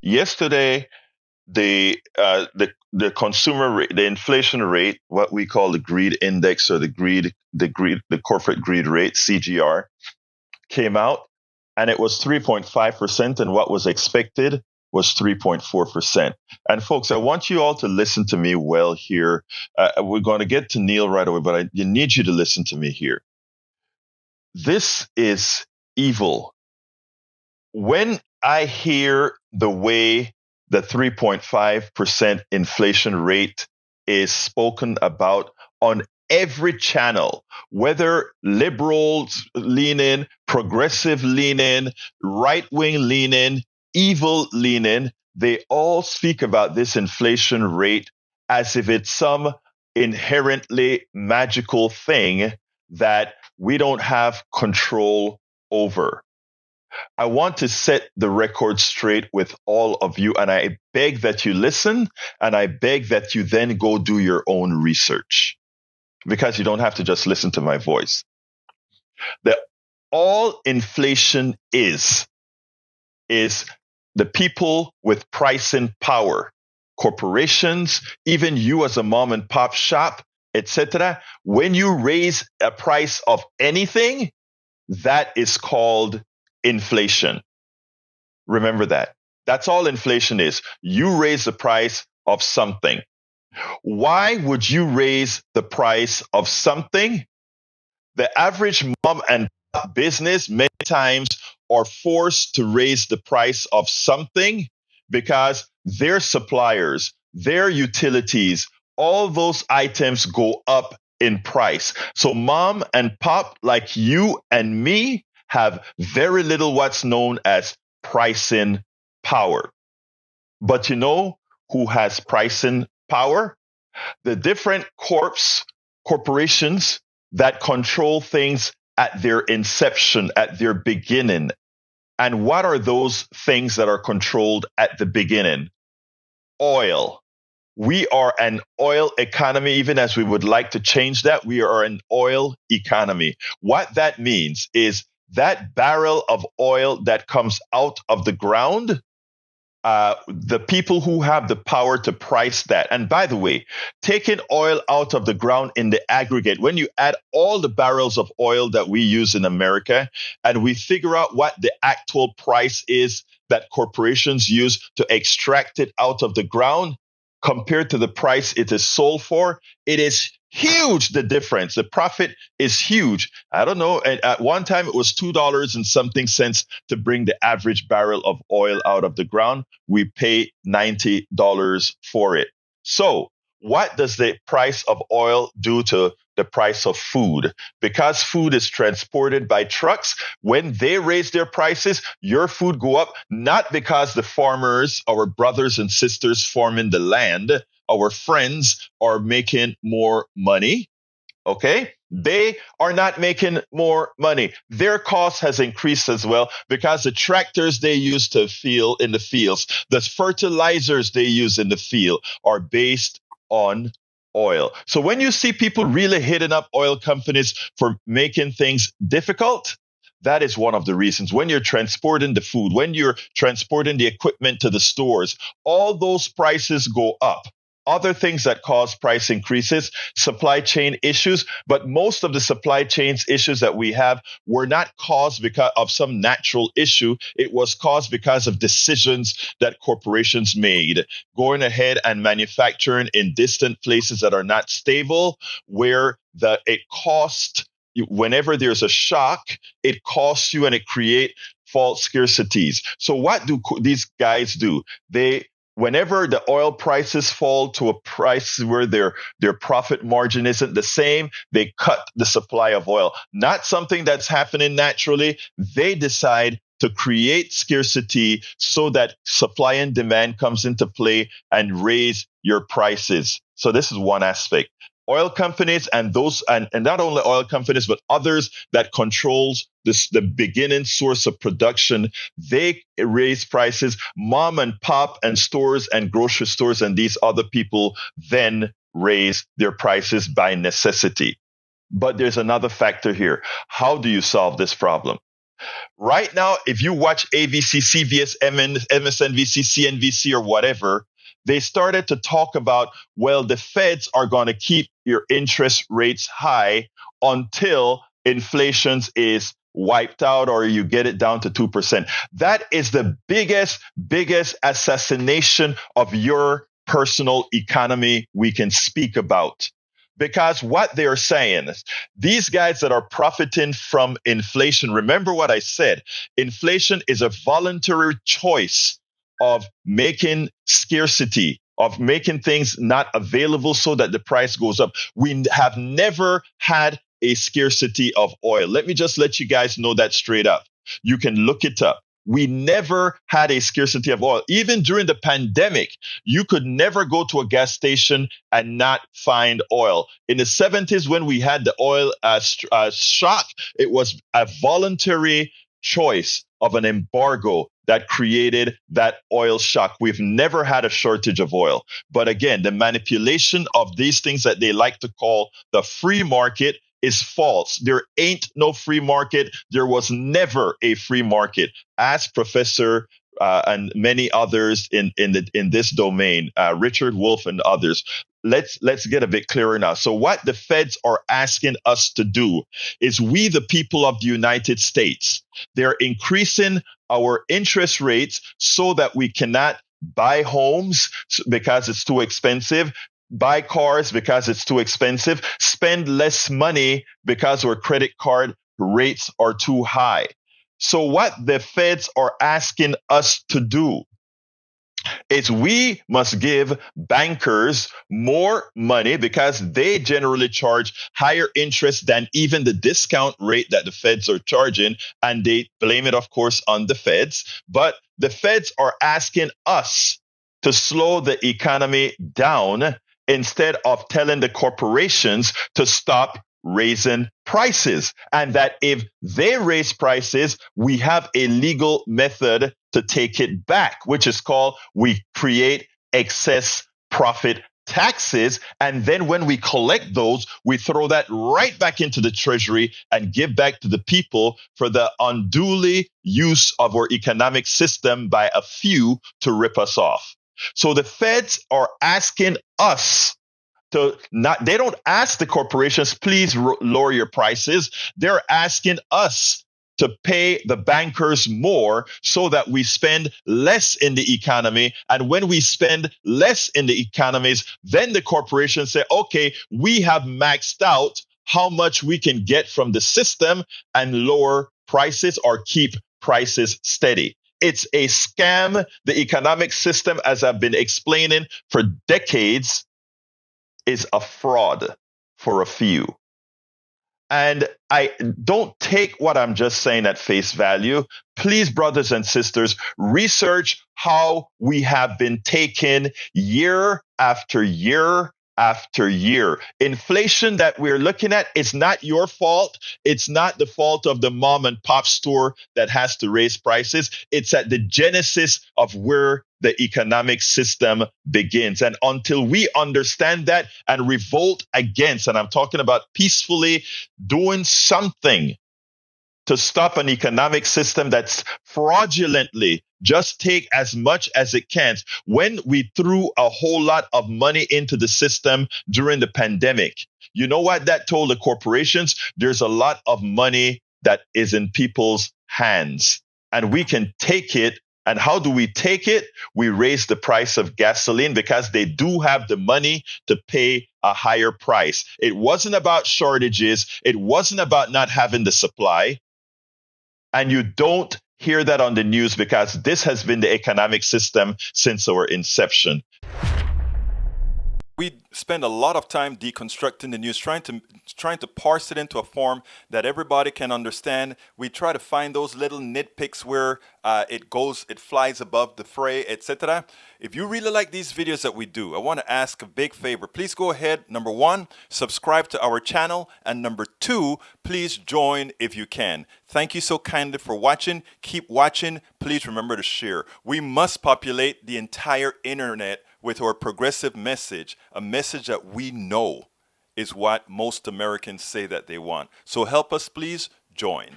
Yesterday, the consumer rate, the inflation rate, what we call the greed index or the corporate greed rate (CGR), came out, and it was 3.5%, and what was expected was 3.4%. And folks, I want you all to listen to me well here. We're going to get to Neil right away, but I need you to listen to me here. This is evil. When I hear the way the 3.5% inflation rate is spoken about on every channel, whether liberals lean in, progressive lean in, right wing lean in, evil lean in, they all speak about this inflation rate as if it's some inherently magical thing that we don't have control over. I want to set the record straight with all of you, and I beg that you listen, and I beg that you then go do your own research, because you don't have to just listen to my voice. All inflation is the people with pricing power, corporations, even you as a mom and pop shop, etc. When you raise a price of anything, that is called inflation. Remember that. That's all inflation is. You raise the price of something. Why would you raise the price of something? The average mom and pop business many times are forced to raise the price of something because their suppliers, their utilities, all those items go up in price. So mom and pop, like you and me, have very little what's known as pricing power. But you know who has pricing power? The different corporations that control things at their inception, at their beginning. And what are those things that are controlled at the beginning? Oil. We are an oil economy, even as we would like to change that. We are an oil economy. What that means is that barrel of oil that comes out of the ground, the people who have the power to price that. And by the way, taking oil out of the ground in the aggregate, when you add all the barrels of oil that we use in America, and we figure out what the actual price is that corporations use to extract it out of the ground, compared to the price it is sold for, it is huge, the difference. The profit is huge. I don't know. At one time, it was $2 and something cents to bring the average barrel of oil out of the ground. We pay $90 for it. So what does the price of oil do to the price of food? Because food is transported by trucks, when they raise their prices, your food go up, not because the farmers, our brothers and sisters farming the land, our friends are making more money. Okay? They are not making more money. Their cost has increased as well because the tractors they use to fill in the fields, the fertilizers they use in the field are based on oil. So when you see people really hitting up oil companies for making things difficult, that is one of the reasons. When you're transporting the food, when you're transporting the equipment to the stores, all those prices go up. Other things that cause price increases, supply chain issues, but most of the supply chain issues that we have were not caused because of some natural issue. It was caused because of decisions that corporations made, going ahead and manufacturing in distant places that are not stable, where it cost, whenever there's a shock, it costs you and it creates false scarcities. So what do these guys do? Whenever the oil prices fall to a price where their profit margin isn't the same, they cut the supply of oil. Not something that's happening naturally. They decide to create scarcity so that supply and demand comes into play and raise your prices. So this is one aspect. Oil companies and not only oil companies, but others that controls the beginning source of production, they raise prices. Mom and pop and stores and grocery stores and these other people then raise their prices by necessity. But there's another factor here. How do you solve this problem? Right now, if you watch ABC, CBS, MSNBC, CNBC, or whatever, they started to talk about, well, the feds are going to keep your interest rates high until inflation is wiped out or you get it down to 2%. That is the biggest assassination of your personal economy we can speak about. Because what they're saying is these guys that are profiting from inflation, remember what I said, inflation is a voluntary choice of making scarcity, of making things not available so that the price goes up. We have never had a scarcity of oil. Let me just let you guys know that straight up. You can look it up. We never had a scarcity of oil. Even during the pandemic, you could never go to a gas station and not find oil. In the 70s, when we had the oil shock, it was a voluntary choice of an embargo that created that oil shock. We've never had a shortage of oil. But again, the manipulation of these things that they like to call the free market is false. There ain't no free market. There was never a free market. Ask Professor and many others in this domain, Richard Wolff and others. Let's get a bit clearer now. So what the feds are asking us to do is we, the people of the United States, they're increasing our interest rates so that we cannot buy homes because it's too expensive, buy cars because it's too expensive, spend less money because our credit card rates are too high. So what the feds are asking us to do is we must give bankers more money because they generally charge higher interest than even the discount rate that the feds are charging. And they blame it, of course, on the feds. But the feds are asking us to slow the economy down instead of telling the corporations to stop raising prices, and that if they raise prices, we have a legal method to take it back, which is called we create excess profit taxes. And then when we collect those, we throw that right back into the treasury and give back to the people for the unduly use of our economic system by a few to rip us off. So the feds are asking us to not, they don't ask the corporations, please lower your prices. They're asking us to pay the bankers more so that we spend less in the economy. And when we spend less in the economies, then the corporations say, okay, we have maxed out how much we can get from the system and lower prices or keep prices steady. It's a scam. The economic system, as I've been explaining for decades, is a fraud for a few. And I don't take what I'm just saying at face value. Please, brothers and sisters, research how we have been taken year after year after year. Inflation that we're looking at is not your fault. It's not the fault of the mom and pop store that has to raise prices. It's at the genesis of where the economic system begins. And until we understand that and revolt against, and I'm talking about peacefully doing something to stop an economic system that's fraudulently just take as much as it can. When we threw a whole lot of money into the system during the pandemic, you know what that told the corporations? There's a lot of money that is in people's hands, and we can take it. And how do we take it? We raise the price of gasoline because they do have the money to pay a higher price. It wasn't about shortages. It wasn't about not having the supply. And you don't hear that on the news because this has been the economic system since our inception. We spend a lot of time deconstructing the news, trying to parse it into a form that everybody can understand. We try to find those little nitpicks where it flies above the fray, etc. If you really like these videos that we do, I want to ask a big favor. Please go ahead. Number one, subscribe to our channel. And number two, please join if you can. Thank you so kindly for watching. Keep watching. Please remember to share. We must populate the entire internet with our progressive message, a message that we know is what most Americans say that they want. So help us, please join.